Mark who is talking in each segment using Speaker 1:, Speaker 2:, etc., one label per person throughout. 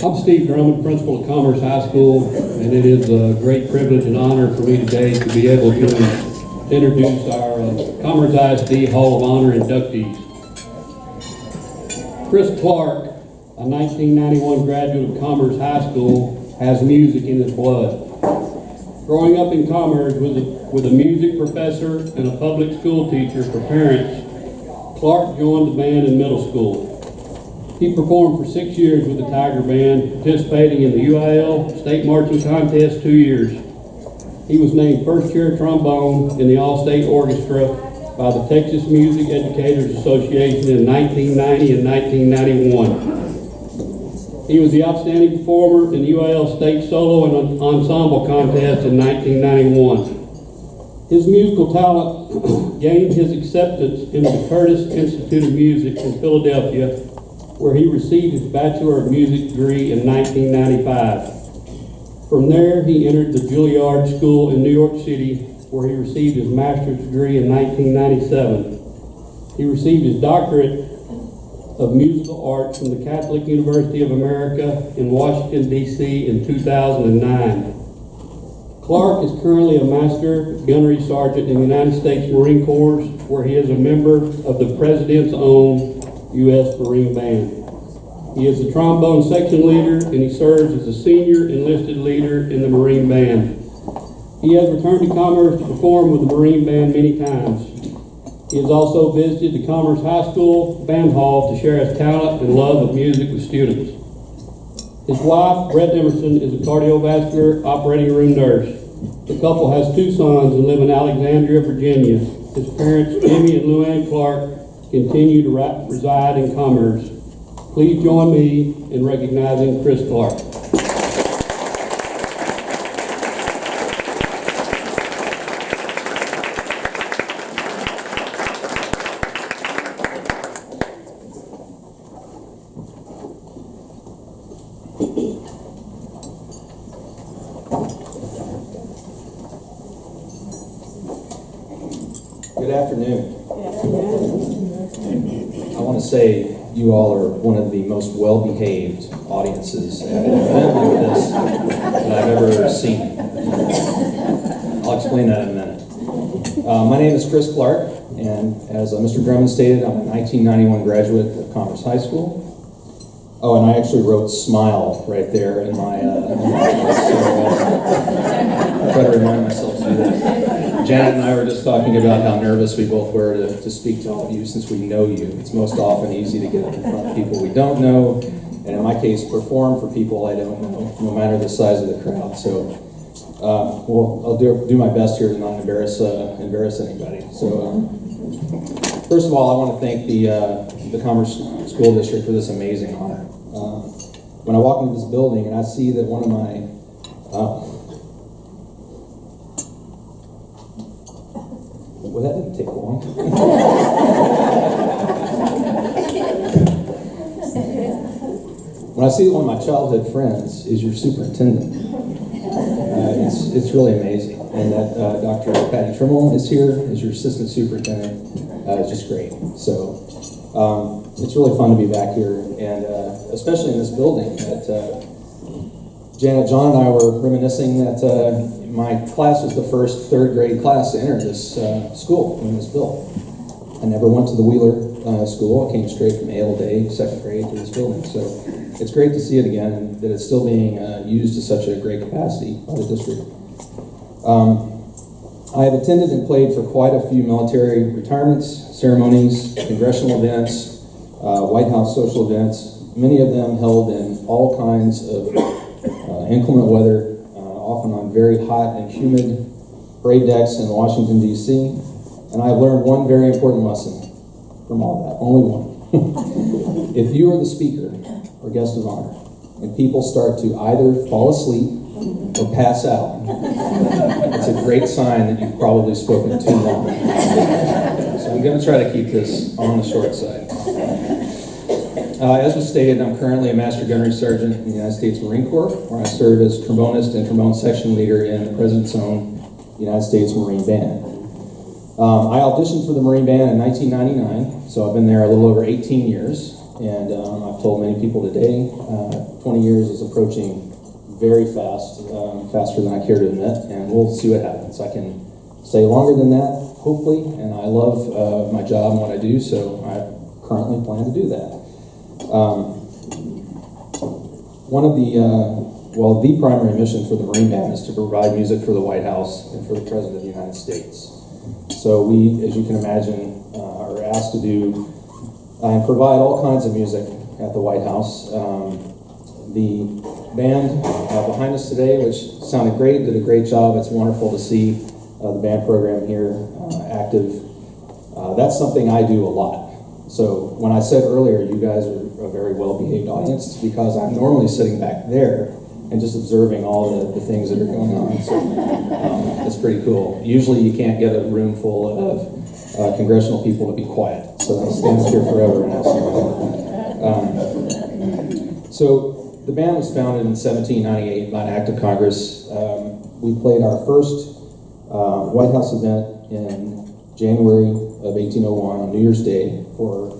Speaker 1: I'm Steve Drummond, principal of Commerce High School, and it is a great privilege and honor for me today to be able to introduce our Commerce CISD Hall of Honor inductees. Chris Clark, a 1991 graduate of Commerce High School, has music in his blood. Growing up in Commerce with a music professor and a public school teacher for parents, Clark joined the band in middle school. He performed for 6 years with the Tiger Band, participating in the UIL State Marching Contest 2 years. He was named first chair trombone in the All-State Orchestra by the Texas Music Educators Association in 1990 and 1991. He was the outstanding performer in the UIL State Solo and Ensemble Contest in 1991. His musical talent gained his acceptance into the Curtis Institute of Music in Philadelphia, where he received his Bachelor of Music degree in 1995. From there, he entered the Juilliard School in New York City, where he received his master's degree in 1997. He received his doctorate of musical arts from the Catholic University of America in Washington, D.C. in 2009. Clark is currently a Master Gunnery Sergeant in the United States Marine Corps, where he is a member of the President's own U.S. Marine Band. He is the trombone section leader, and he serves as a senior enlisted leader in the Marine Band. He has returned to Commerce to perform with the Marine Band many times. He has also visited the Commerce High School Band Hall to share his talent and love of music with students. His wife, Brett Emerson, is a cardiovascular operating room nurse. The couple has 2 sons and live in Alexandria, Virginia. His parents, Jimmy and Luann Clark, continue to reside in Commerce. Please join me in recognizing Chris Clark.
Speaker 2: Good afternoon. I want to say you all are one of the most well-behaved audiences at an event like this that I've ever seen. I'll explain that in a minute. My name is Chris Clark, and as Mr. Drummond stated, I'm a 1991 graduate of Commerce High School. Oh, and I actually wrote "smile" right there in my office, so I try to remind myself to do that. Janet and I were just talking about how nervous we both were to speak to all of you since we know you. It's most often easy to get up in front of people we don't know, and in my case, perform for people I don't know, no matter the size of the crowd. So, I'll do my best here to not embarrass anybody. So, first of all, I want to thank the Commerce School District for this amazing honor. When I walk into this building and I see that one of my well, that didn't take long. When I see that one of my childhood friends is your superintendent, it's really amazing. And that Dr. Patty Trimmel is here as your assistant superintendent. It's just great. So it's really fun to be back here, and especially in this building. That Janet, John, and I were reminiscing that my class was the first 3rd grade class to enter this school when it was built. I never went to the Wheeler school. I came straight from Ale Day, 2nd grade, to this building. So it's great to see it again, and that it's still being used to such a great capacity by the district. I have attended and played for quite a few military retirements, ceremonies, congressional events, White House social events, many of them held in all kinds of inclement weather, often on very hot and humid parade decks in Washington, D.C. And I've learned one very important lesson from all that, only one. If you are the speaker or guest of honor, and people start to either fall asleep or pass out, it's a great sign that you've probably spoken too long. So I'm going to try to keep this on the short side. As was stated, I'm currently a Master Gunnery Sergeant in the United States Marine Corps, where I serve as trombonist and trombone section leader in the President's own United States Marine Band. I auditioned for the Marine Band in 1999, so I've been there a little over 18 years. And I've told many people today, 20 years is approaching very fast, faster than I care to admit, and we'll see what happens. I can stay longer than that, hopefully, and I love my job and what I do, so I currently plan to do that. One of the primary mission for the Marine Band is to provide music for the White House and for the President of the United States. So we, as you can imagine, are asked to do and provide all kinds of music at the White House. The band behind us today, which sounded great, did a great job. It's wonderful to see the band program here active. That's something I do a lot. So when I said earlier, you guys are a very well-behaved audience, it's because I'm normally sitting back there and just observing all the things that are going on. So it's pretty cool. Usually you can't get a room full of congressional people to be quiet. So I stand here forever and ask them. So the band was founded in 1798 by an act of Congress. We played our first White House event in January of 1801 on New Year's Day for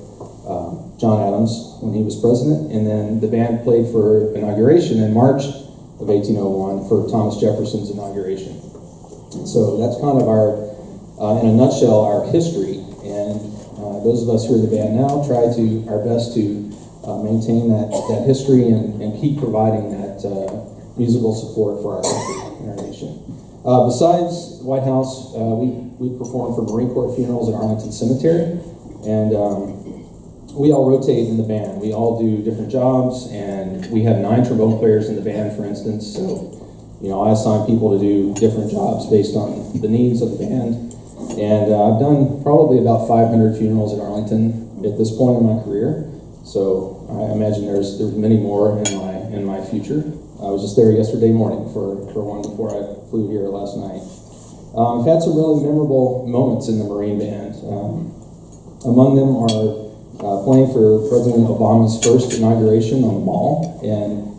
Speaker 2: John Adams when he was president, and then the band played for inauguration in March of 1801 for Thomas Jefferson's inauguration. So that's kind of our, in a nutshell, our history. And those of us who are in the band now try our best to maintain that history and keep providing that musical support for our country and our nation. Besides White House, we perform for Marine Corps funerals at Arlington Cemetery, and we all rotate in the band. We all do different jobs, and we have 9 trombone players in the band, for instance. So, I assign people to do different jobs based on the needs of the band. And I've done probably about 500 funerals at Arlington at this point in my career. So I imagine there's many more in my future. I was just there yesterday morning for one before I flew here last night. I've had some really memorable moments in the Marine Band. Among them are playing for President Obama's first inauguration on the Mall, and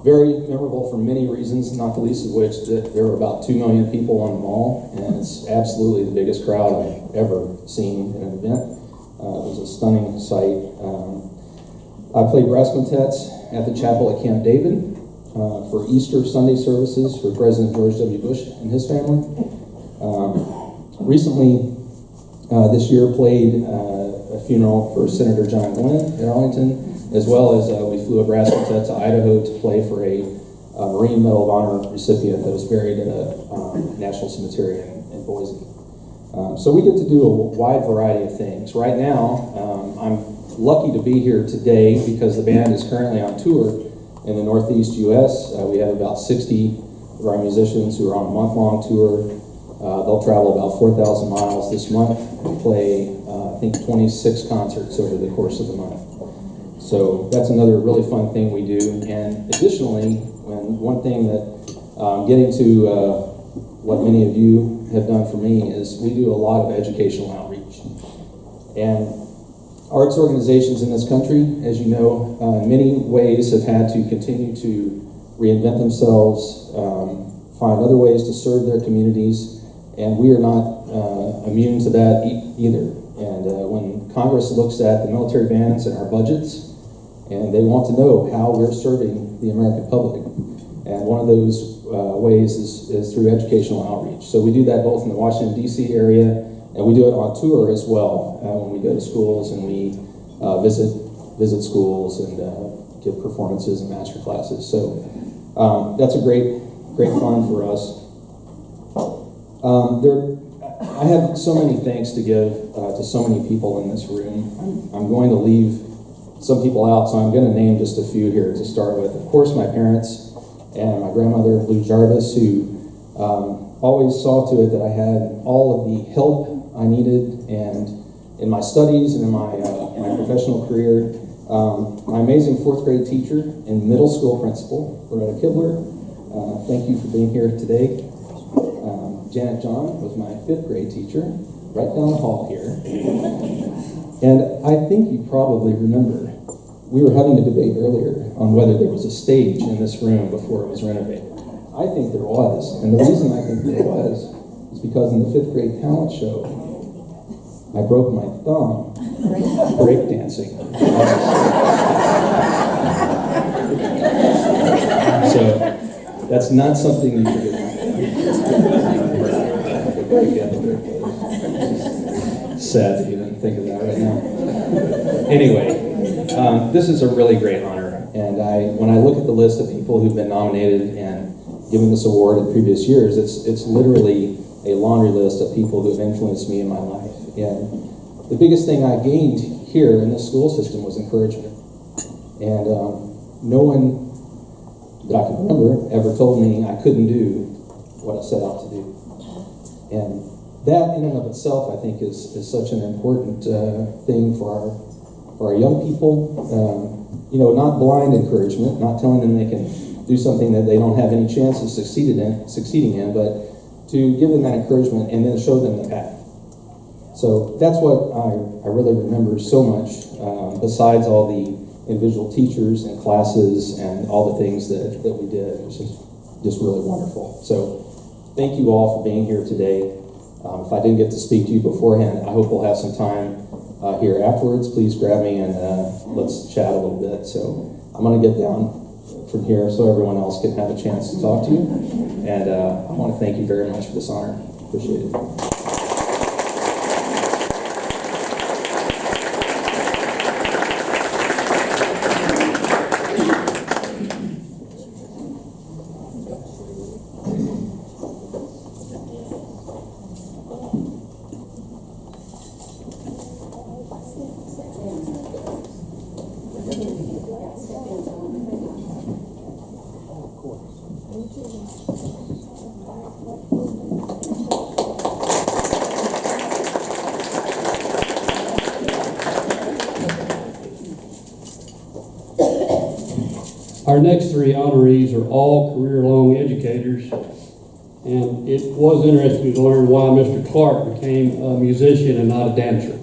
Speaker 2: very memorable for many reasons, not the least of which that there were about 2 million people on the Mall, and it's absolutely the biggest crowd I've ever seen in an event. It was a stunning sight. I played brass quintets at the chapel at Camp David for Easter Sunday services for President George W. Bush and his family. Recently, this year played a funeral for Senator John Glenn at Arlington, as well as we flew a brass quintet to Idaho to play for a Marine Medal of Honor recipient that was buried in a national cemetery in Boise. So we get to do a wide variety of things. Right now, I'm lucky to be here today because the band is currently on tour in the Northeast U.S. We have about 60 of our musicians who are on a month-long tour. They'll travel about 4,000 miles this month and play, I think, 26 concerts over the course of the month. So that's another really fun thing we do. And additionally, one thing that getting to what many of you have done for me is we do a lot of educational outreach. And arts organizations in this country, as you know, in many ways have had to continue to reinvent themselves, find other ways to serve their communities, and we are not immune to that either. And when Congress looks at the military bands and our budgets, and they want to know how we're serving the American public, and one of those ways is through educational outreach. So we do that both in the Washington, D.C. area, and we do it on tour as well when we go to schools and we visit schools and give performances and master classes. So that's a great fun for us. I have so many thanks to give to so many people in this room. I'm going to leave some people out, so I'm going to name just a few here to start with. Of course, my parents and my grandmother, Lou Jarvis, who always saw to it that I had all of the help I needed and in my studies and in my professional career. My amazing 4th grade teacher and middle school principal, Loretta Kibler. Thank you for being here today. Janet John was my 5th grade teacher, right down the hall here. And I think you probably remember, we were having a debate earlier on whether there was a stage in this room before it was renovated. I think there was, and the reason I think there was is because in the 5th grade talent show, I broke my thumb break dancing. So that's not something you can do. Sad to even think of that right now. Anyway, this is a really great honor, and when I look at the list of people who've been nominated and given this award in previous years, it's literally a laundry list of people who have influenced me in my life. And the biggest thing I gained here in this school system was encouragement. And no one that I can remember ever told me I couldn't do what I set out to do. And that in and of itself, I think, is such an important thing for our young people. Not blind encouragement, not telling them they can do something that they don't have any chance of succeeding in, but to give them that encouragement and then show them the path. So that's what I really remember so much, besides all the individual teachers and classes and all the things that we did. It was just really wonderful. So thank you all for being here today. If I didn't get to speak to you beforehand, I hope we'll have some time here afterwards. Please grab me and let's chat a little bit. So I'm going to get down from here so everyone else can have a chance to talk to you. And I want to thank you very much for this honor. Appreciate it.
Speaker 1: Our next three honorees are all career-long educators, and it was interesting to learn why Mr. Clark became a musician and not a dancer.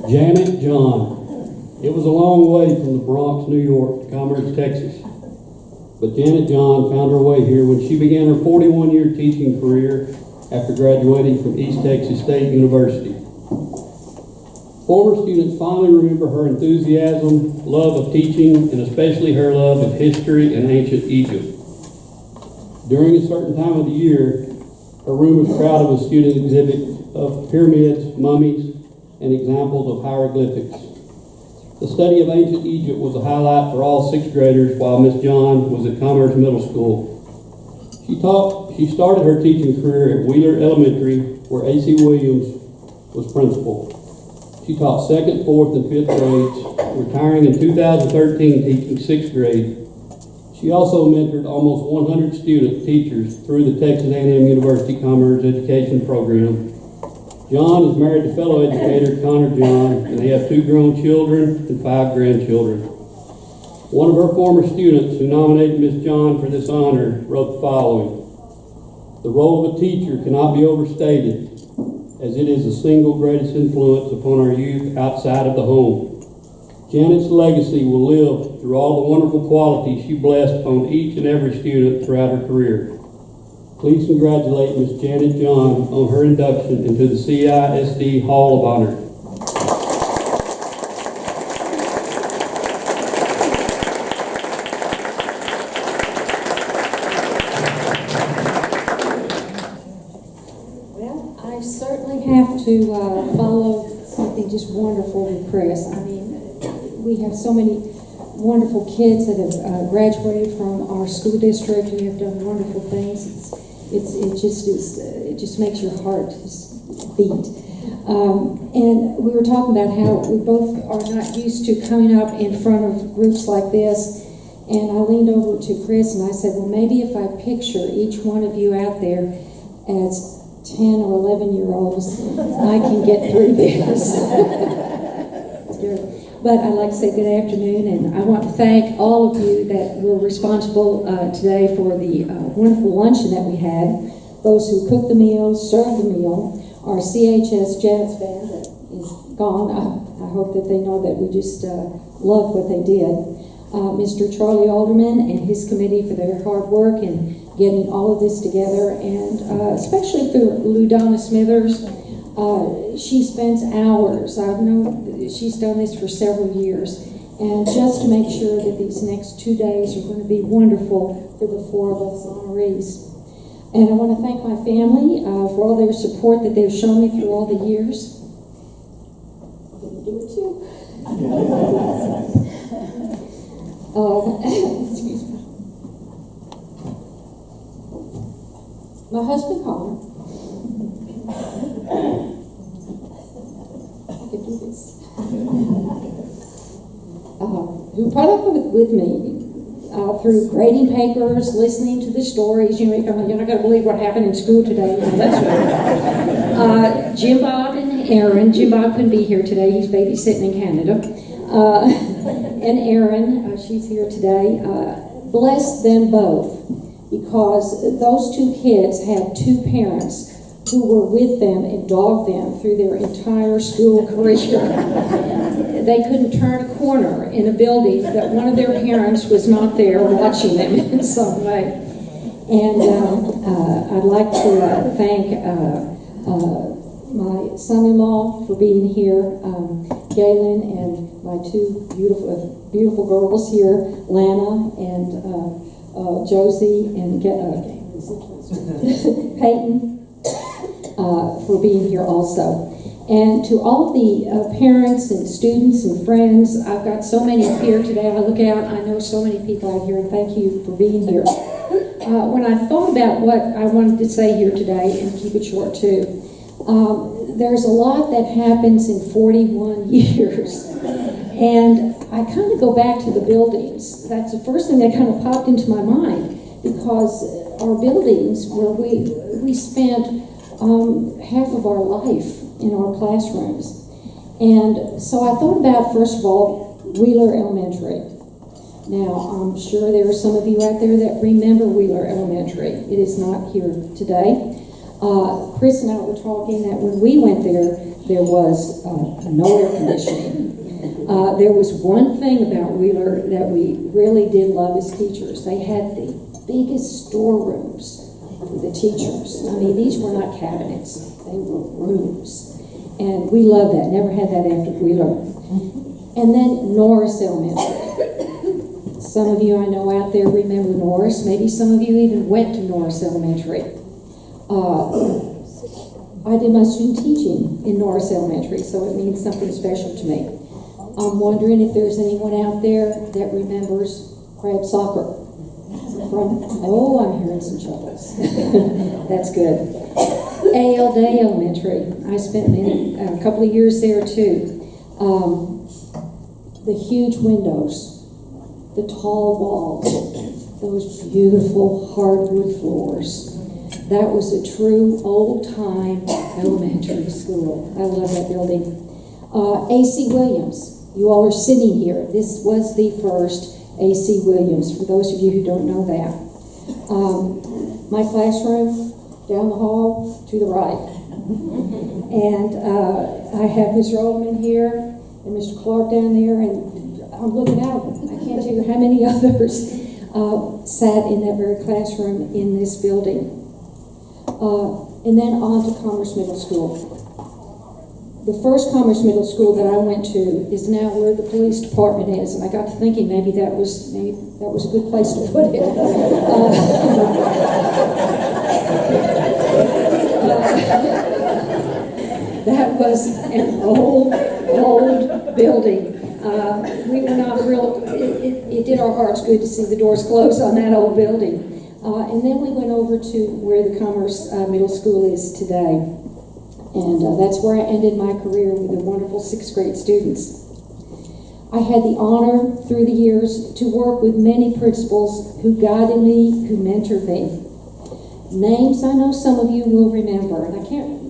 Speaker 1: Janet John. It was a long way from the Bronx, New York to Commerce, Texas. But Janet John found her way here when she began her 41-year teaching career after graduating from East Texas State University. Former students fondly remember her enthusiasm, love of teaching, and especially her love of history and ancient Egypt. During a certain time of the year, her room was crowded with student exhibits of pyramids, mummies, and examples of hieroglyphics. The study of ancient Egypt was a highlight for all sixth graders while Miss John was at Commerce Middle School. She started her teaching career at Wheeler Elementary, where A.C. Williams was principal. She taught 2nd, 4th, and 5th grades, retiring in 2013 teaching 6th grade. She also mentored almost 100 student teachers through the Texas A&M University Commerce Education Program. John is married to fellow educator Connor John, and they have 2 grown children and 5 grandchildren. One of her former students who nominated Miss John for this honor wrote the following: "The role of a teacher cannot be overstated, as it is the single greatest influence upon our youth outside of the home. Janet's legacy will live through all the wonderful qualities she blessed upon each and every student throughout her career." Please congratulate Miss Janet John on her induction into the CISD Hall of Honor.
Speaker 3: I certainly have to follow something just wonderful with Chris. I mean, we have so many wonderful kids that have graduated from our school district who have done wonderful things. It just makes your heart just beat. And we were talking about how we both are not used to coming up in front of groups like this. And I leaned over to Chris and I said, well, maybe if I picture each one of you out there as 10 or 11-year-olds, I can get through this. But I'd like to say good afternoon, and I want to thank all of you that were responsible today for the wonderful luncheon that we had, those who cooked the meal, served the meal, our CHS jazz band that is gone. I hope that they know that we just loved what they did. Mr. Charlie Alderman and his committee for their hard work, and getting all of this together, and especially through Ludana Smithers. She spends hours. I know she's done this for several years, and just to make sure that these next 2 days are going to be wonderful for the 4 of us honorees. And I want to thank my family for all their support that they've shown me through all the years. I'm going to do it too. Excuse me. My husband Colin. I can do this. Who put up with me through grading papers, listening to the stories. You're not going to believe what happened in school today. That's right. Jim Bob and Aaron. Jim Bob couldn't be here today. He's babysitting in Canada. And Aaron, she's here today. Bless them both, because those 2 kids had 2 parents who were with them and dogged them through their entire school career. They couldn't turn a corner in a building that one of their parents was not there watching them in some way. And I'd like to thank my son-in-law for being here, Galen, and my 2 beautiful girls here, Lana and Josie and Peyton, for being here also. And to all of the parents and students and friends, I've got so many here today. I look out, I know so many people out here, and thank you for being here. When I thought about what I wanted to say here today, and keep it short too, there's a lot that happens in 41 years. And I kind of go back to the buildings. That's the first thing that kind of popped into my mind, because our buildings where we spent half of our life in our classrooms. And so I thought about, first of all, Wheeler Elementary. Now, I'm sure there are some of you out there that remember Wheeler Elementary. It is not here today. Chris and I were talking that when we went there, there was no air conditioning. There was one thing about Wheeler that we really did love as teachers. They had the biggest storerooms for the teachers. I mean, these were not cabinets. They were rooms. And we loved that. Never had that after Wheeler. And then Norris Elementary. Some of you I know out there remember Norris. Maybe some of you even went to Norris Elementary. I did my student teaching in Norris Elementary, so it means something special to me. I'm wondering if there's anyone out there that remembers Crab Soccer. I'm hearing some chuckles. That's good. A.L. Day Elementary. I spent a couple of years there too. The huge windows, the tall walls, those beautiful hardwood floors. That was a true old-time elementary school. I love that building. A.C. Williams. You all are sitting here. This was the first A.C. Williams, for those of you who don't know that. My classroom, down the hall, to the right. And I have Mr. Oldman here, and Mr. Clark down there, and I'm looking out. I can't tell you how many others sat in that very classroom in this building. And then on to Commerce Middle School. The first Commerce Middle School that I went to is now where the police department is, and I got to thinking maybe that was a good place to put it. That was an old building. We were not real. It did our hearts good to see the doors closed on that old building. And then we went over to where the Commerce Middle School is today. And that's where I ended my career with the wonderful 6th grade students. I had the honor through the years to work with many principals who guided me, who mentored me. Names I know some of you will remember, and I can't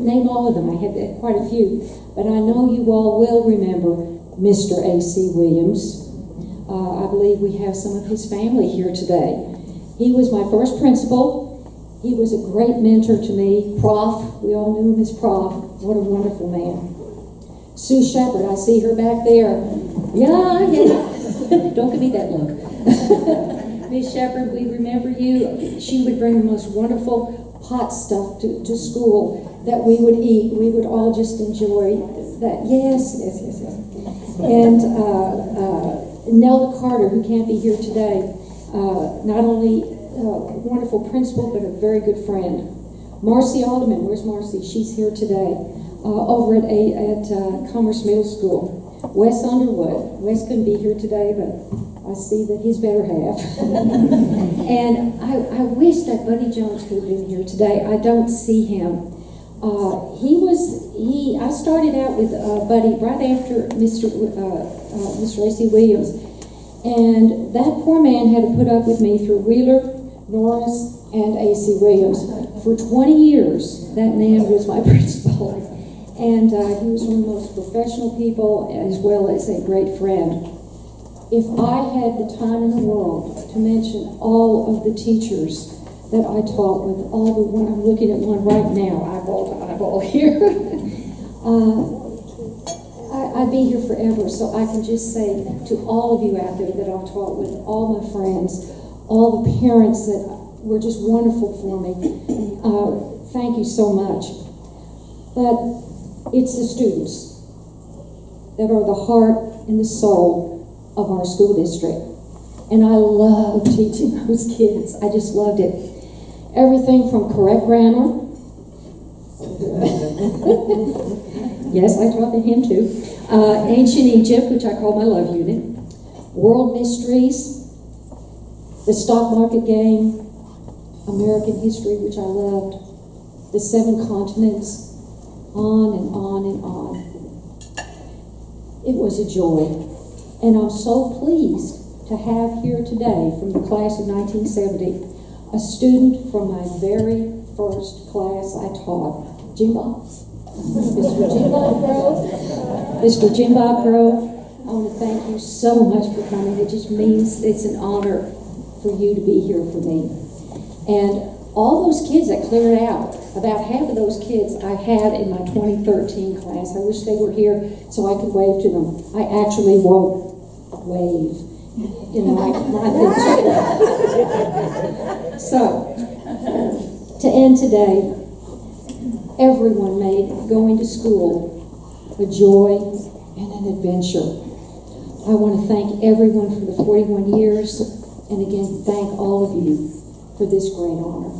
Speaker 3: name all of them. I had quite a few, but I know you all will remember Mr. A.C. Williams. I believe we have some of his family here today. He was my first principal. He was a great mentor to me. Prof, we all knew him as Prof. What a wonderful man. Sue Shepard, I see her back there. Yeah. Don't give me that look. Miss Shepherd, we remember you. She would bring the most wonderful hot stuff to school that we would eat. We would all just enjoy that. Yes. And Nelda Carter, who can't be here today, not only a wonderful principal, but a very good friend. Marcy Alderman, where's Marcy? She's here today, over at Commerce Middle School. Wes Underwood. Wes couldn't be here today, but I see that he's better half. And I wish that Buddy Jones could have been here today. I don't see him. I started out with Buddy right after Mr. A.C. Williams. And that poor man had to put up with me through Wheeler, Norris, and A.C. Williams. For 20 years, that man was my principal. And he was one of the most professional people, as well as a great friend. If I had the time in the world to mention all of the teachers that I taught with, I'm looking at one right now, eyeball to eyeball here, I'd be here forever. So I can just say to all of you out there that I've taught with, all my friends, all the parents that were just wonderful for me, thank you so much. But it's the students that are the heart and the soul of our school district. And I love teaching those kids. I just loved it. Everything from correct grammar. Yes, I taught him too. Ancient Egypt, which I call my love unit. World mysteries. The stock market game. American history, which I loved. The 7 continents. On and on and on. It was a joy. And I'm so pleased to have here today from the class of 1970 a student from my very first class I taught, Jim Bob. Mr. Jim Bob Grove. Mr. Jim Bob Grove, I want to thank you so much for coming. It just means it's an honor for you to be here for me. And all those kids that cleared out, about half of those kids I had in my 2013 class. I wish they were here so I could wave to them. I actually won't wave. You know, I think so, to end today, everyone made going to school a joy and an adventure. I want to thank everyone for the 41 years, and again, thank all of you for this great honor.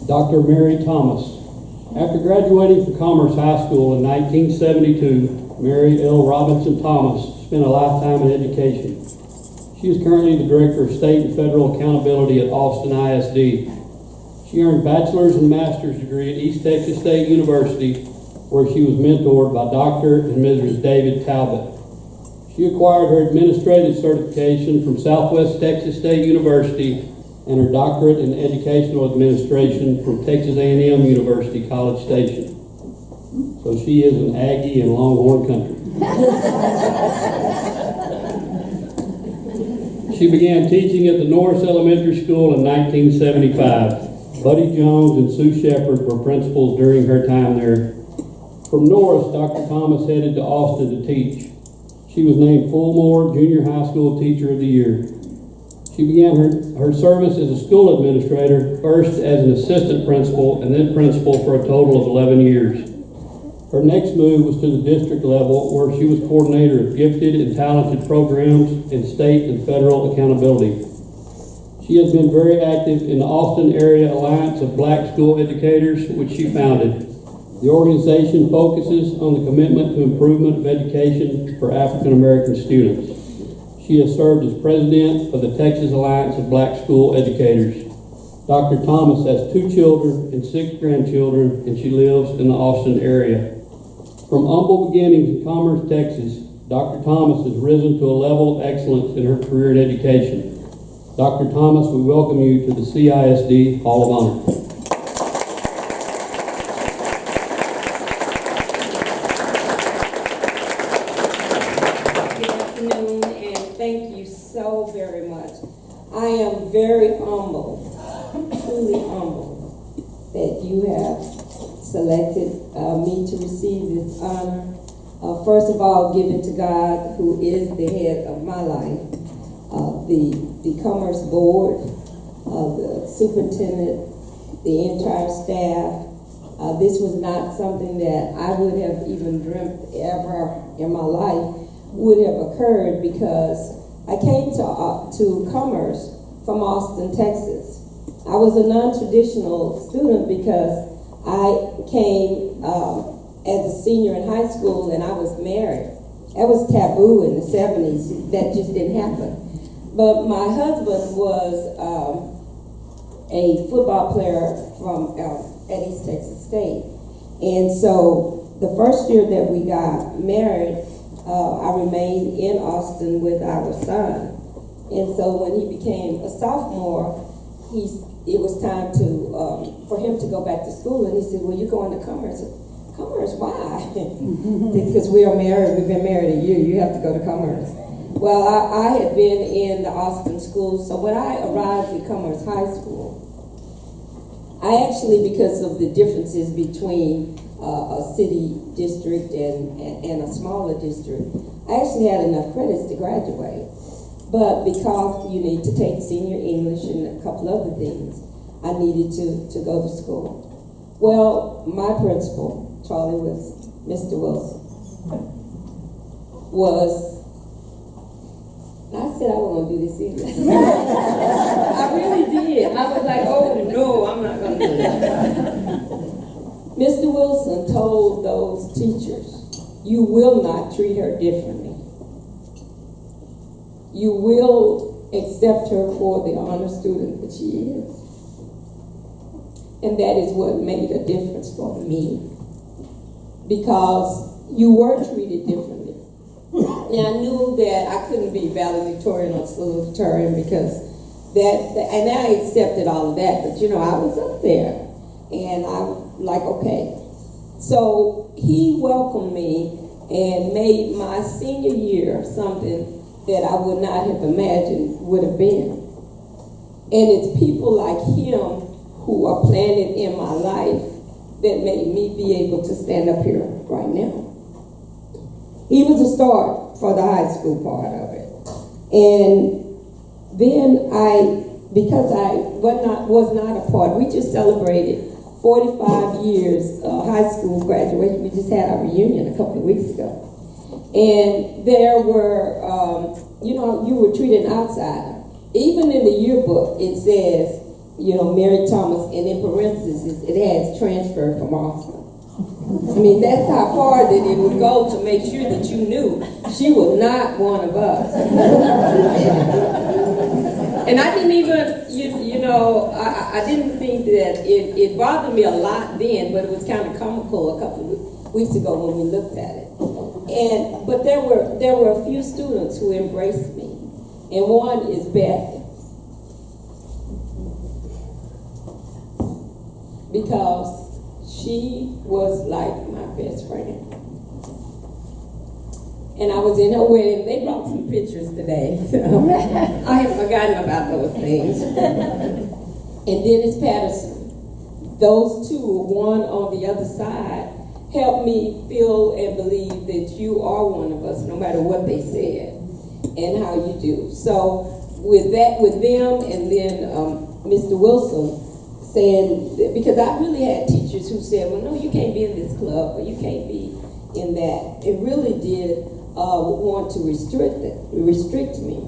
Speaker 1: Dr. Mary Thomas. After graduating from Commerce High School in 1972, Mary L. Robinson Thomas spent a lifetime in education. She is currently the Director of State and Federal Accountability at Austin ISD. She earned bachelor's and master's degree at East Texas State University, where she was mentored by Dr. and Mrs. David Talbot. She acquired her administrative certification from Southwest Texas State University and her doctorate in educational administration from Texas A&M University, College Station. So she is an Aggie in Longhorn country. She began teaching at the Norris Elementary School in 1975. Buddy Jones and Sue Shepherd were principals during her time there. From Norris, Dr. Thomas headed to Austin to teach. She was named Fulmore Junior High School Teacher of the Year. She began her service as a school administrator, first as an assistant principal and then principal for a total of 11 years. Her next move was to the district level, where she was coordinator of gifted and talented programs and state and federal accountability. She has been very active in the Austin Area Alliance of Black School Educators, which she founded. The organization focuses on the commitment to improvement of education for African American students. She has served as president of the Texas Alliance of Black School Educators. Dr. Thomas has 2 children and 6 grandchildren, and she lives in the Austin area. From humble beginnings in Commerce, Texas, Dr. Thomas has risen to a level of excellence in her career in education. Dr. Thomas, we welcome you to the CISD Hall of Honor.
Speaker 4: Good afternoon, and thank you so very much. I am very humbled, truly humbled, that you have selected me to receive this honor. First of all, give it to God, who is the head of my life, the Commerce Board, the superintendent, the entire staff. This was not something that I would have even dreamt ever in my life would have occurred, because I came to Commerce from Austin, Texas. I was a non-traditional student because I came as a senior in high school and I was married. That was taboo in the 70s. That just didn't happen. But my husband was a football player from at East Texas State. And so the first year that we got married, I remained in Austin with our son. And so when he became a sophomore, it was time for him to go back to school. And he said, well, you're going to Commerce. Commerce, why? Because we are married, we've been married a year, you have to go to Commerce. Well, I had been in the Austin school, so when I arrived at Commerce High School, I actually, because of the differences between a city district and a smaller district, I actually had enough credits to graduate. But because you need to take senior English and a couple other things, I needed to go to school. Well, my principal, Charlie was Mr. Wilson, I said I wasn't going to do this either. I really did. I was like, oh no, I'm not going to do it. Mr. Wilson told those teachers, you will not treat her differently. You will accept her for the honor student that she is. And that is what made a difference for me, because you were treated differently. And I knew that I couldn't be valedictorian or salutatorian because and I accepted all of that, but I was up there and I'm like, okay. So he welcomed me and made my senior year something that I would not have imagined would have been. And it's people like him who are planted in my life that made me be able to stand up here right now. He was a start for the high school part of it. And then because I was not a part, we just celebrated 45 years high school graduation. We just had our reunion a couple of weeks ago. And there were, you were treated an outsider. Even in the yearbook, it says, Mary Thomas, and in parentheses, it has transferred from Austin. I mean, that's how far that it would go to make sure that you knew she was not one of us. And I didn't even, I didn't think that it bothered me a lot then, but it was kind of comical a couple of weeks ago when we looked at it. But there were a few students who embraced me, and one is Beth, because she was like my best friend. And I was in her wedding. They brought some pictures today, so I have forgotten about those things. And Dennis Patterson, those two, one on the other side, helped me feel and believe that you are one of us, no matter what they said and how you do. So with them, and then Mr. Wilson saying, because I really had teachers who said, well, no, you can't be in this club, or you can't be in that. It really did want to restrict me.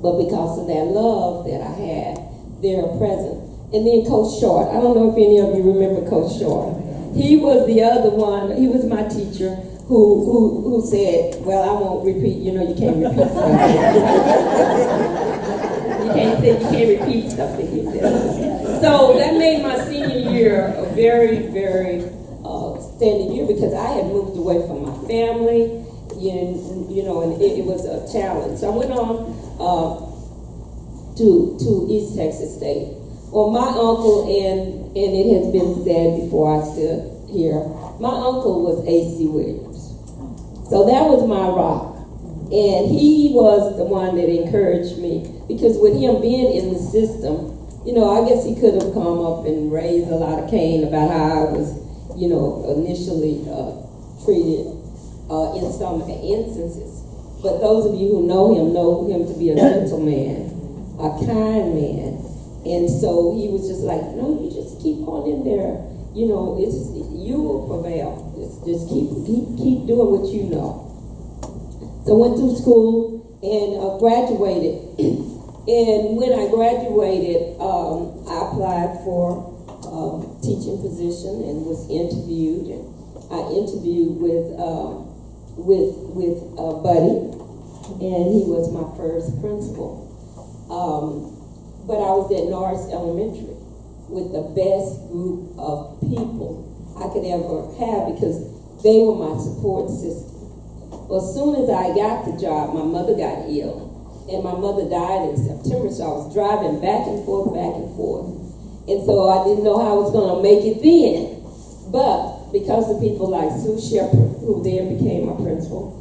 Speaker 4: But because of that love that I had, they're present. And then Coach Short, I don't know if any of you remember Coach Short. He was the other one, he was my teacher who said, well, I won't repeat, you can't repeat something. you can't repeat something, he said. So that made my senior year a very, very outstanding year because I had moved away from my family, you know, and it was a challenge. So I went on to East Texas State. Well, my uncle, and it has been said before I stood here, my uncle was A.C. Williams. So that was my rock. And he was the one that encouraged me because with him being in the system, you know, I guess he could have come up and raised a lot of cane about how I was, you know, initially treated in some instances. But those of you who know him to be a gentleman, a kind man. And so he was just like, no, you just keep on in there. You know, you will prevail. Just keep doing what you know. So I went through school and graduated. And when I graduated, I applied for a teaching position and was interviewed. And I interviewed with Buddy, and he was my first principal. But I was at Norris Elementary with the best group of people I could ever have because they were my support system. Well, as soon as I got the job, my mother got ill, and my mother died in September, so I was driving back and forth. And so I didn't know how I was going to make it then. But because of people like Sue Shepard, who then became my principal,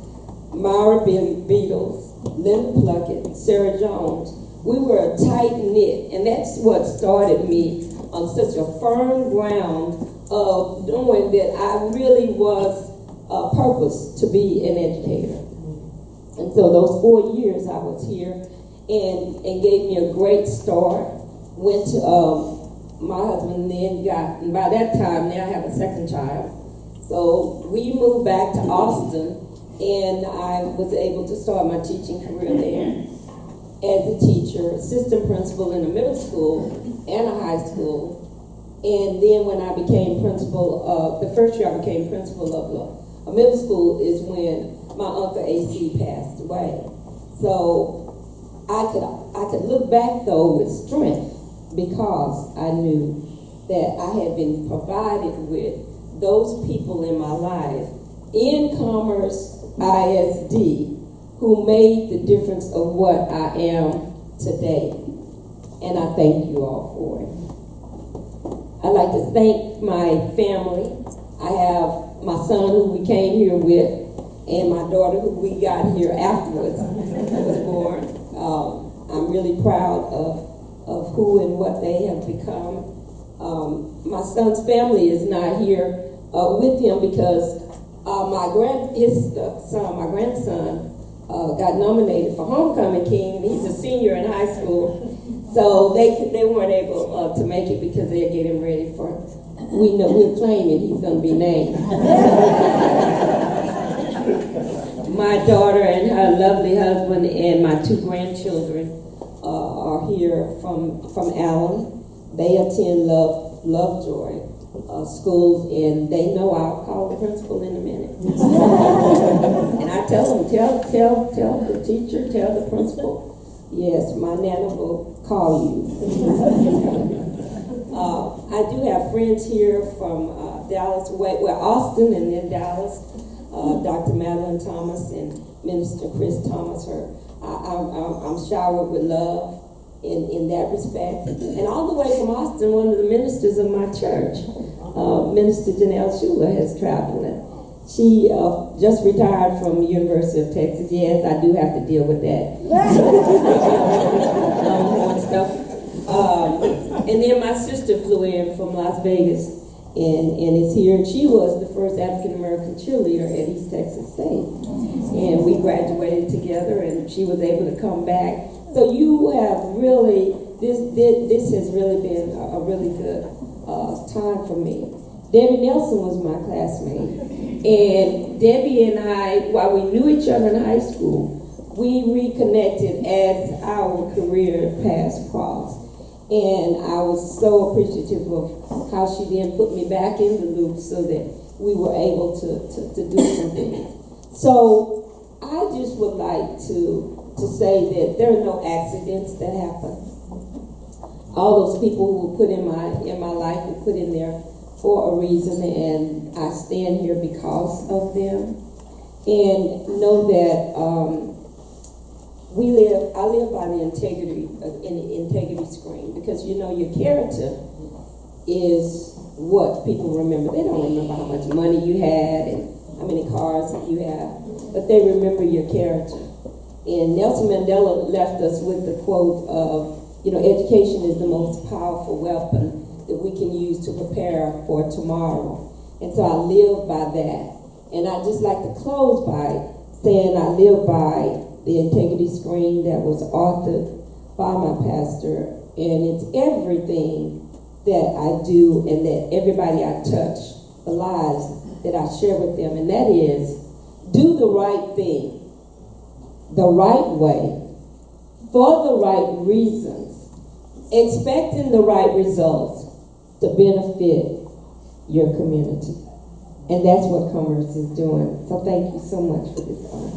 Speaker 4: Myra Beatles, Linda Pluckett, Sarah Jones, we were a tight-knit, and that's what started me on such a firm ground of knowing that I really was purpose to be an educator. And so those 4 years I was here and gave me a great start. Went to my husband then got, and by that time now I have a second child. So we moved back to Austin and I was able to start my teaching career there as a teacher, assistant principal in a middle school and a high school. And then when I became principal, the first year I became principal of a middle school is when my uncle AC passed away. So I could look back though with strength because I knew that I had been provided with those people in my life in Commerce ISD who made the difference of what I am today. And I thank you all for it. I'd like to thank my family. I have my son who we came here with, and my daughter who we got here afterwards was born. I'm really proud of who and what they have become. My son's family is not here with him because my grandson got nominated for Homecoming King, and he's a senior in high school. So they weren't able to make it because they're getting ready for, we're claiming he's going to be named. My daughter and her lovely husband and my 2 grandchildren are here from Allen. They attend Lovejoy schools, and they know I'll call the principal in a minute. And I tell them, tell the teacher, tell the principal, yes, my Nana will call you. I do have friends here from Dallas, Austin and then Dallas. Dr. Madeline Thomas and Minister Chris Thomas. I'm showered with love in that respect. And all the way from Austin, one of the ministers of my church, Minister Janelle Schuler, has traveled. She just retired from the University of Texas. Yes, I do have to deal with that. And then my sister flew in from Las Vegas and is here. And she was the first African-American cheerleader at East Texas State. And we graduated together, and she was able to come back. So you have really, this has really been a really good time for me. Debbie Nelson was my classmate. And Debbie and I, while we knew each other in high school, we reconnected as our career paths crossed. And I was so appreciative of how she then put me back in the loop so that we were able to do some things. So I just would like to say that there are no accidents that happen. All those people who were put in my life were put in there for a reason, and I stand here because of them. And know that I live by the integrity screen, because you know your character is what people remember. They don't remember how much money you had and how many cars you have, but they remember your character. And Nelson Mandela left us with the quote of, education is the most powerful weapon that we can use to prepare for tomorrow. And so I live by that. And I just like to close by saying I live by the integrity screen that was authored by my pastor, and it's everything that I do and that everybody I touch, the lives that I share with them, and that is do the right thing, the right way, for the right reasons, expecting the right results to benefit your community. And that's what Commerce is doing. So thank you so much for this honor.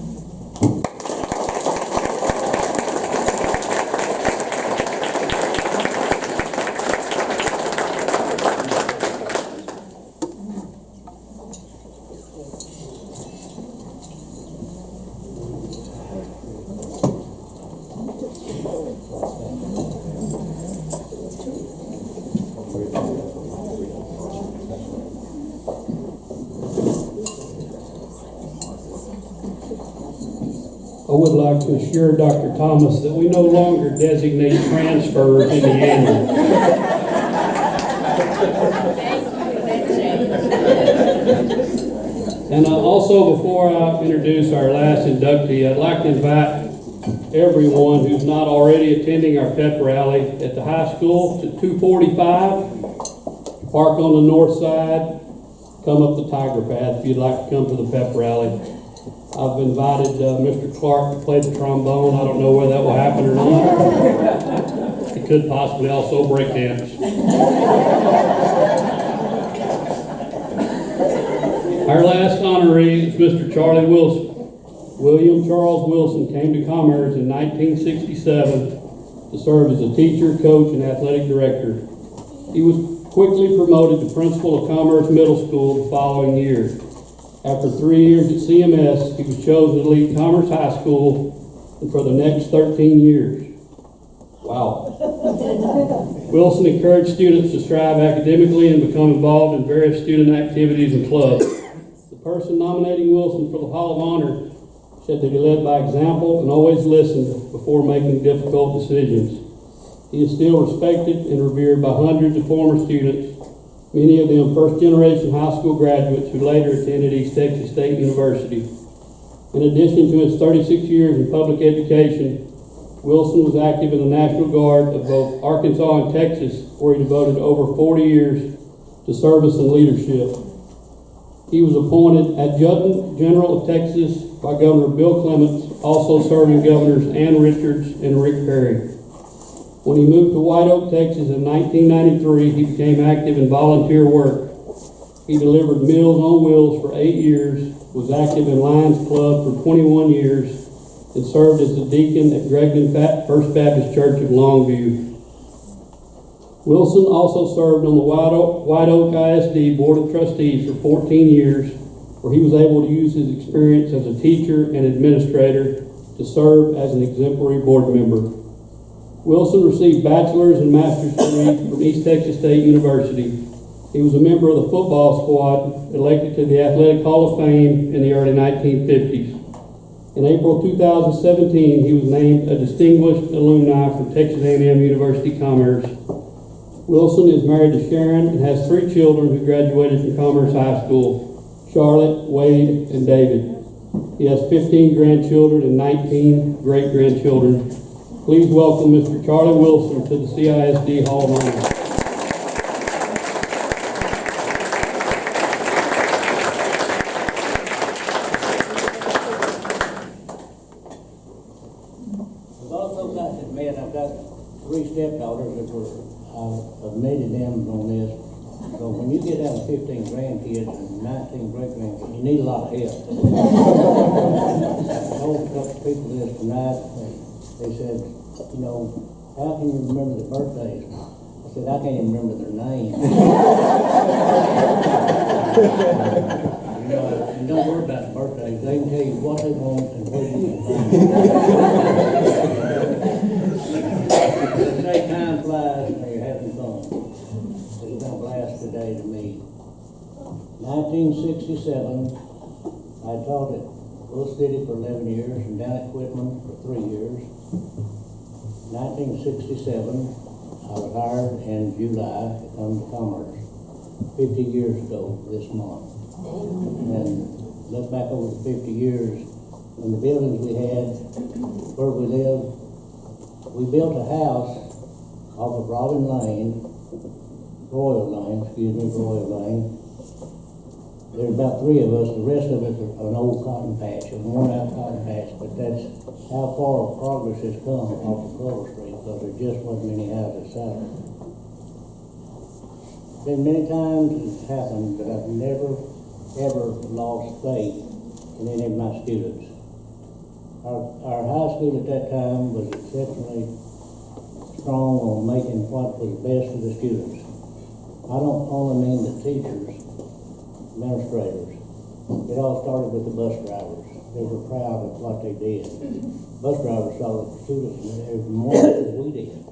Speaker 1: I would like to assure Dr. Thomas that we no longer designate transfers in the annual. And also, before I introduce our last inductee, I'd like to invite everyone who's not already attending our pep rally at the high school to 245. Park on the north side, come up the Tiger Path if you'd like to come to the pep rally. I've invited Mr. Clark to play the trombone. I don't know whether that will happen or not. He could possibly also break dance. Our last honoree is Mr. Charlie Wilson. William Charles Wilson came to Commerce in 1967 to serve as a teacher, coach, and athletic director. He was quickly promoted to principal of Commerce Middle School the following year. After 3 years at CMS, he was chosen to lead Commerce High School and for the next 13 years. Wow. Wilson encouraged students to strive academically and become involved in various student activities and clubs. The person nominating Wilson for the Hall of Honor said that he led by example and always listened before making difficult decisions. He is still respected and revered by hundreds of former students, many of them first-generation high school graduates who later attended East Texas State University. In addition to his 36 years in public education, Wilson was active in the National Guard of both Arkansas and Texas, where he devoted over 40 years to service and leadership. He was appointed Adjutant General of Texas by Governor Bill Clements, also serving Governors Ann Richards and Rick Perry. When he moved to White Oak, Texas in 1993, he became active in volunteer work. He delivered Meals on Wheels for 8 years, was active in Lions Club for 21 years, and served as a deacon at Gregson First Baptist Church of Longview. Wilson also served on the White Oak ISD Board of Trustees for 14 years, where he was able to use his experience as a teacher and administrator to serve as an exemplary board member. Wilson received bachelor's and master's degrees from East Texas State University. He was a member of the football squad, elected to the Athletic Hall of Fame in the early 1950s. In April 2017, he was named a distinguished alumni from Texas A&M University Commerce. Wilson is married to Sharon and has 3 children who graduated from Commerce High School: Charlotte, Wade, and David. He has 15 grandchildren and 19 great-grandchildren. Please welcome Mr. Charlie Wilson to the CISD Hall of Honor.
Speaker 5: I've also got to admit, I've got 3 stepdaughters that were, I've admitted them on this. So when you get out 15 grandkids and 19 great-grandkids, you need a lot of help. I told a couple of people this tonight. They said, how can you remember the birthdays? I said, I can't even remember their name. And don't worry about the birthdays, they can tell you what they want and where you can find it. They say time flies when you're having fun. It's been a blast today to me. 1967, I taught at Little City for 11 years and down at Quitman for 3 years. 1967, I was hired in July to come to Commerce, 50 years ago this month. And look back over the 50 years, and the buildings we had, where we lived, we built a house off of Royal Lane. There's about 3 of us, the rest of it are an old cotton patch, a worn out cotton patch, but that's how far progress has come off of Clover Street, because there just wasn't many houses selling. Been many times it's happened, but I've never, ever lost faith in any of my students. Our high school at that time was exceptionally strong on making what was best for the students. I don't only mean the teachers, administrators. It all started with the bus drivers. They were proud of what they did. Bus drivers saw the students every morning as we did.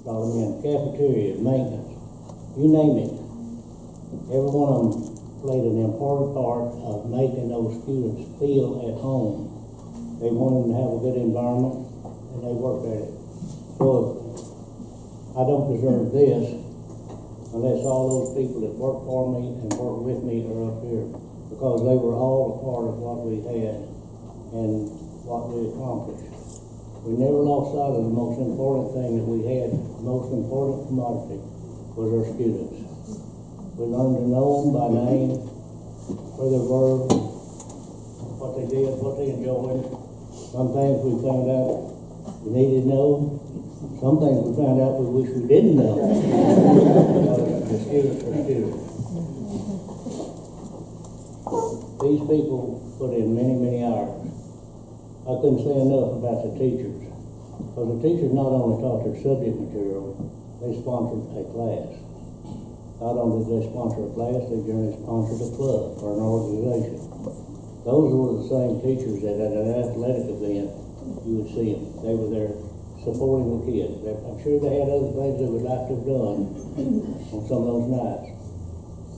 Speaker 5: Brought them in cafeteria, maintenance, you name it. Every one of them played an important part of making those students feel at home. They wanted them to have a good environment, and they worked at it. So I don't deserve this unless all those people that worked for me and worked with me are up here, because they were all a part of what we had and what we accomplished. We never lost sight of the most important thing that we had, the most important commodity was our students. We learned to know them by name, where they were, what they did, what they enjoyed. Some things we found out we needed to know. Some things we found out we wish we didn't know. The students are students. These people put in many, many hours. I couldn't say enough about the teachers. Because the teachers not only taught their subject material, they sponsored a class. Not only did they sponsor a class, they generally sponsored a club or an organization. Those were the same teachers that at an athletic event, you would see them. They were there supporting the kids. I'm sure they had other things they would like to have done on some of those nights.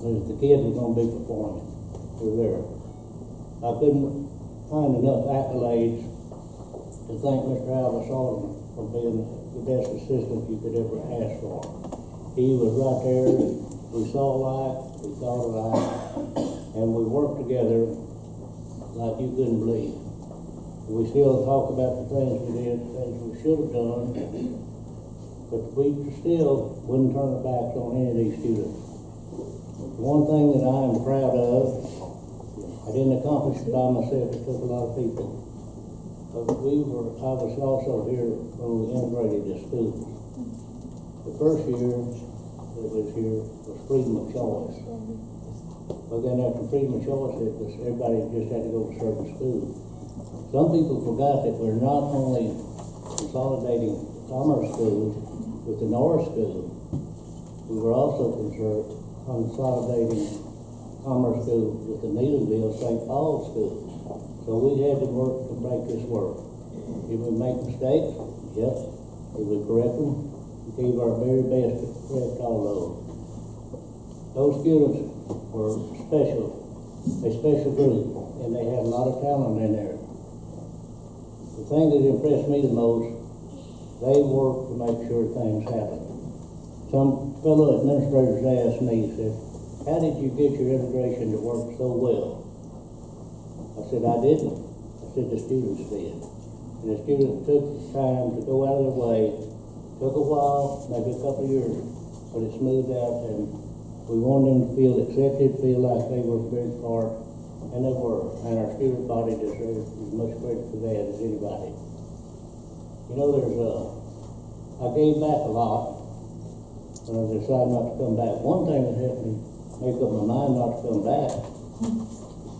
Speaker 5: But if the kids were going to be performing, they were there. I couldn't find enough accolades to thank Mr. Alva Sullivan for being the best assistant you could ever ask for. He was right there. We saw alike, we thought alike, and we worked together like you couldn't believe. We still talk about the things we did, things we should have done, but we still wouldn't turn our backs on any of these students. One thing that I am proud of, I didn't accomplish it by myself, it took a lot of people. But I was also here when we integrated the schools. The first year that was here was freedom of choice. But then after freedom of choice, everybody just had to go to certain schools. Some people forgot that we're not only consolidating commerce schools with the Norris School, we were also consolidating commerce schools with the Needhamville St. Paul School. So we had to work to make this work. If we make mistakes, yep. If we correct them, we gave our very best to correct all those. Those students were a special group, and they had a lot of talent in there. The thing that impressed me the most, they worked to make sure things happened. Some fellow administrators asked me, said, how did you get your integration to work so well? I said, I didn't. I said, the students did. And the students took time to go out of their way. Took a while, maybe a couple of years, but it smoothed out, and we wanted them to feel accepted, feel like they were a big part, and they were. And our student body deserves as much credit for that as anybody. You know, I gave back a lot when I decided not to come back. One thing that helped me make up my mind not to come back,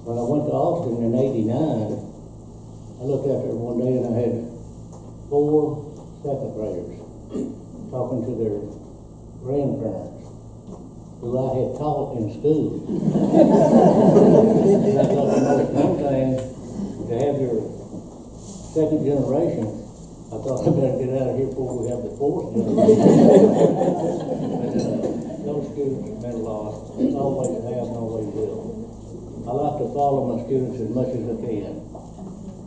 Speaker 5: when I went to Austin in '89, I looked out there one day and I had 4 second graders talking to their grandparents who I had taught in school. And I thought the most fun thing to have your second generation. I thought I better get out of here before we have the fourth generation. But those students have meant a lot. Always have and always will. I like to follow my students as much as I can.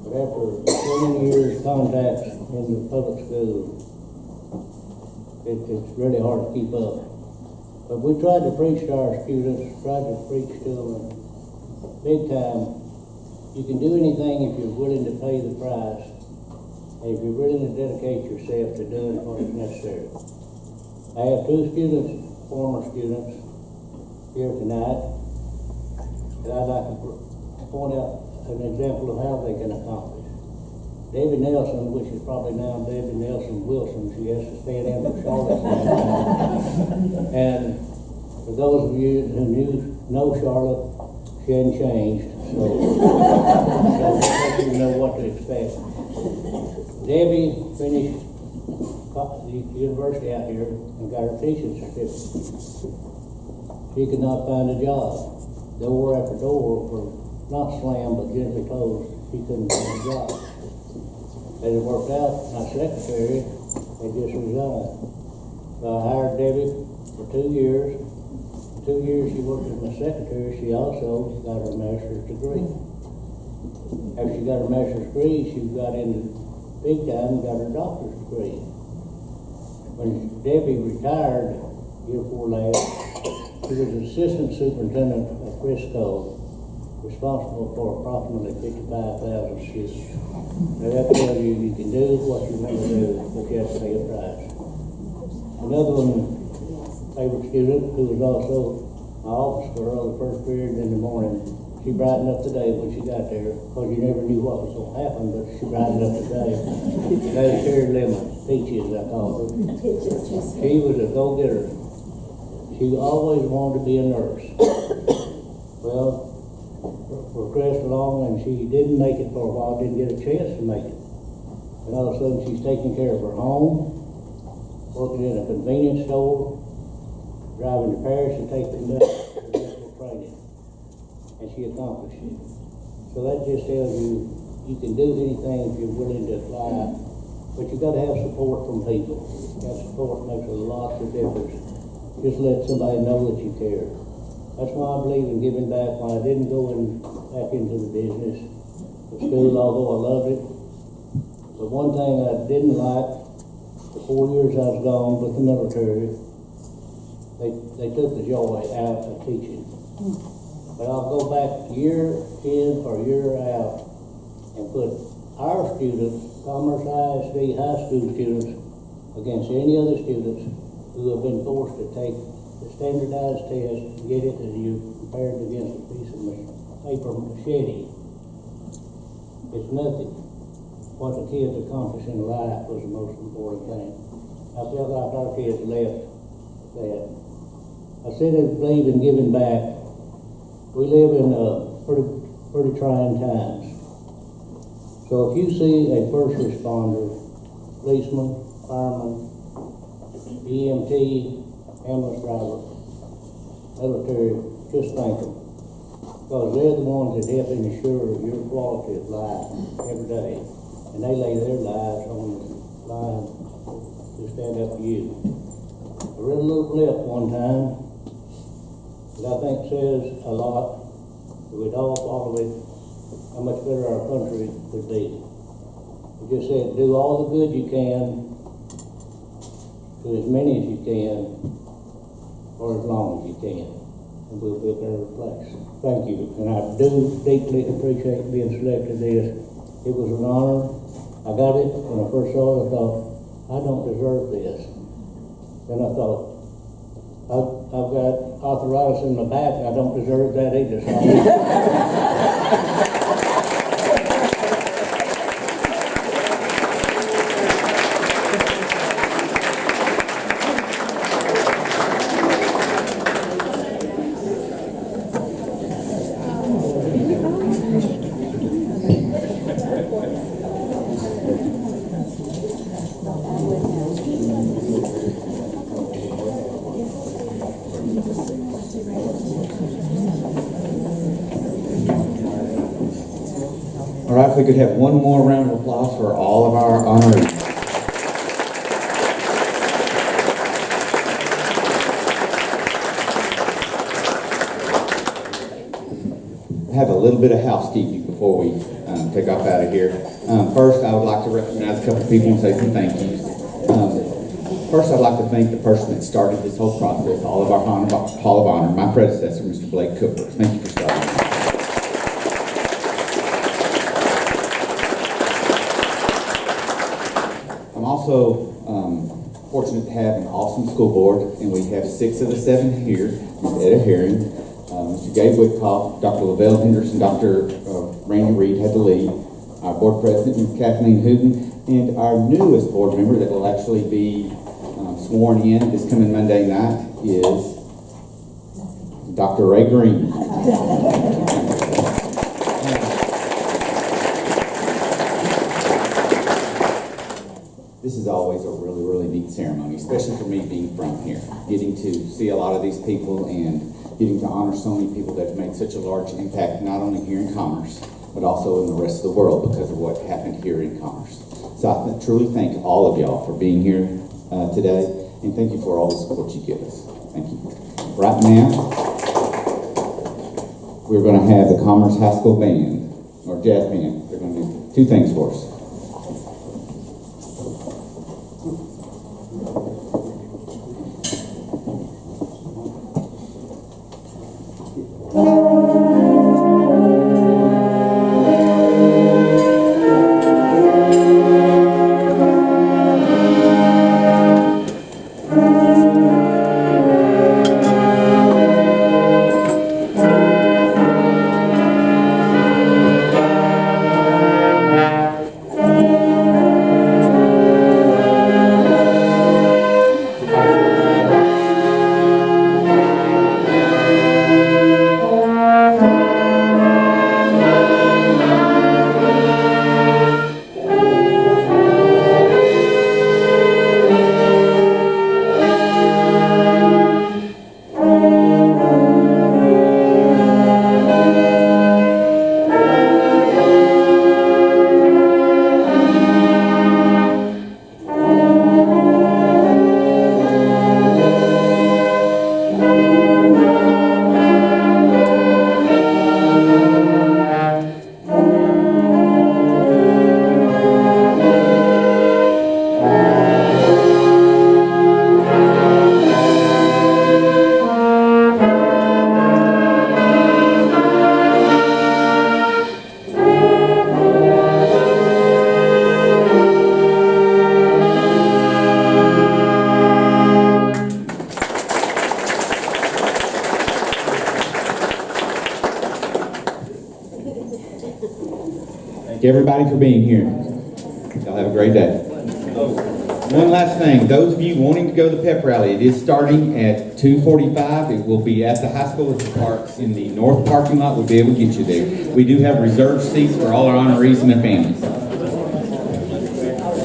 Speaker 5: But after so many years contacts in the public school, it's really hard to keep up. But we tried to preach to our students, tried to preach to them big time. You can do anything if you're willing to pay the price, and if you're willing to dedicate yourself to doing what is necessary. I have two students, former students, here tonight, that I'd like to point out an example of how they can accomplish. Debbie Nelson, which is probably now Debbie Nelson Wilson, she has to stand in for Charlotte now. And for those of you who know Charlotte, she hadn't changed, so you know what to expect. Debbie finished the university out here and got her teaching certificate. She could not find a job. Door after door were not slammed, but gently closed. She couldn't find a job. As it worked out, my secretary had just resigned. So I hired Debbie for 2 years. 2 years she worked as my secretary. She also got her master's degree. After she got her master's degree, she got into big time and got her doctor's degree. When Debbie retired year before last, she was assistant superintendent of Frisco, responsible for approximately 55,000 students. Now that tells you you can do what you want to do, but you have to pay a price. Another one, favorite student, who was also my office girl the first period in the morning, she brightened up the day when she got there, because you never knew what was going to happen, but she brightened up the day. That is Sherry Lemon, Peaches I call her. She was a go-getter. She always wanted to be a nurse. Well, progressed along, and she didn't make it for a while, didn't get a chance to make it. And all of a sudden she's taking care of her home, working in a convenience store, driving to Paris to take them back for medical training. And she accomplished it. So that just tells you you can do anything if you're willing to apply, but you got to have support from people. That support makes a lot of difference. Just let somebody know that you care. That's why I believe in giving back. When I didn't go back into the business of school, although I loved it. But one thing I didn't like, the 4 years I was gone with the military, they took the joy out of teaching. But I'll go back year in or year out and put our students, Commerce CISD high school students, against any other students who have been forced to take the standardized test and get it as you compared against a piece of paper machete. It's nothing. What the kids accomplish in life was the most important thing. I feel like our kids left that. I said I believe in giving back. We live in pretty trying times. So if you see a first responder, policeman, fireman, EMT, ambulance driver, military, just thank them. Because they're the ones that help ensure your quality of life every day. And they lay their lives on the line to stand up for you. I read a little blip one time that I think says a lot. If we'd all follow it, how much better our country would be. It just said, do all the good you can to as many as you can, or as long as you can, and we'll be a better place. Thank you, and I do deeply appreciate being selected this. It was an honor. I got it when I first saw it. I thought, I don't deserve this. Then I thought, I've got arthritis in my back. I don't deserve that either. So
Speaker 6: we could have one more round of applause for all of our honorees. I have a little bit of housekeeping before we take off out of here. First, I would like to recognize a couple of people and say some thank yous. First, I'd like to thank the person that started this whole process, all of our Hall of Honor, my predecessor, Mr. Blake Cooper. Thank you for starting. I'm also fortunate to have an awesome school board, and we have 6 of the 7 here. Ms. Etta Herring, Mr. Gabe Whitcock, Dr. Lavelle Henderson, Dr. Randy Reed had the lead, our board president, Ms. Kathleen Hooten, and our newest board member that will actually be sworn in this coming Monday night is Dr. Ray Green. This is always a really, really neat ceremony, especially for me being from here. Getting to see a lot of these people and getting to honor so many people that have made such a large impact, not only here in Commerce, but also in the rest of the world because of what happened here in Commerce. So I truly thank all of y'all for being here today, and thank you for all the support you give us. Thank you. Right now, we're going to have the Commerce High School Band, or Jazz Band. They're going to do 2 things for us. Thank everybody for being here. Y'all have a great day. One last thing, those of you wanting to go to the pep rally, it is starting at 2:45. It will be at the high school. If the park's in the north parking lot, we'll be able to get you there. We do have reserved seats for all our honorees and their families.